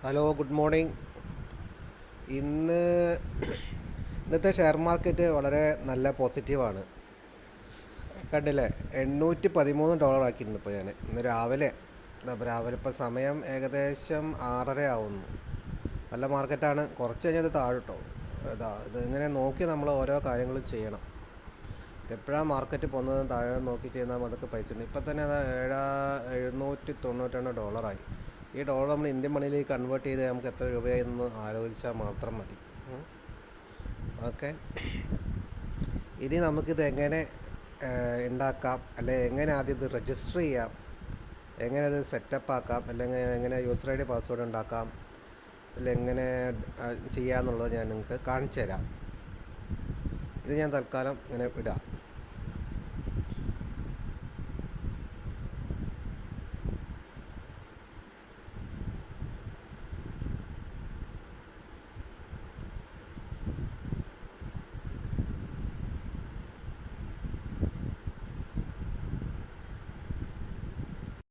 Hello, good morning. ഇന്ന് ഇന്നത്തെ share market വളരെ നല്ല പോസിറ്റീവാണ്. കണ്ടില്ലേ, $813 ആക്കിയിട്ടുണ്ട് ഇപ്പോൾ ഞാൻ ഇന്ന് രാവിലെ. രാവിലെ ഇപ്പോൾ സമയം ഏകദേശം 6:30 ആവുന്നു. നല്ല മാർക്കറ്റാണ്. കുറച്ച് കഴിഞ്ഞത് താഴെട്ടോ. ഇത് ഇങ്ങനെ നോക്കി നമ്മൾ ഓരോ കാര്യങ്ങളും ചെയ്യണം. എപ്പോഴാണ് മാർക്കറ്റ് പോകുന്നത് താഴെ നോക്കി ചെയ്യുന്നാൽ അതൊക്കെ പൈസ ഉണ്ട്. ഇപ്പം തന്നെ അത് $792 ഈ ഡോളർ നമ്മൾ ഇന്ത്യൻ മണിയിലേക്ക് കൺവേർട്ട് ചെയ്ത് നമുക്ക് എത്ര രൂപയായെന്ന് ആലോചിച്ചാൽ മാത്രം മതി. ഓക്കെ, ഇനി നമുക്കിത് എങ്ങനെ ഉണ്ടാക്കാം, അല്ലെങ്കിൽ എങ്ങനെ ആദ്യം ഇത് രജിസ്റ്റർ ചെയ്യാം, എങ്ങനെ ഇത് സെറ്റപ്പ് ആക്കാം, അല്ലെങ്കിൽ എങ്ങനെ യൂസർ ഐ ഡി പാസ്വേഡ് ഉണ്ടാക്കാം, അല്ലെങ്കിൽ എങ്ങനെ ചെയ്യാമെന്നുള്ളത് ഞാൻ നിങ്ങൾക്ക് കാണിച്ചു തരാം. ഇത് ഞാൻ തൽക്കാലം ഇങ്ങനെ ഇടാം.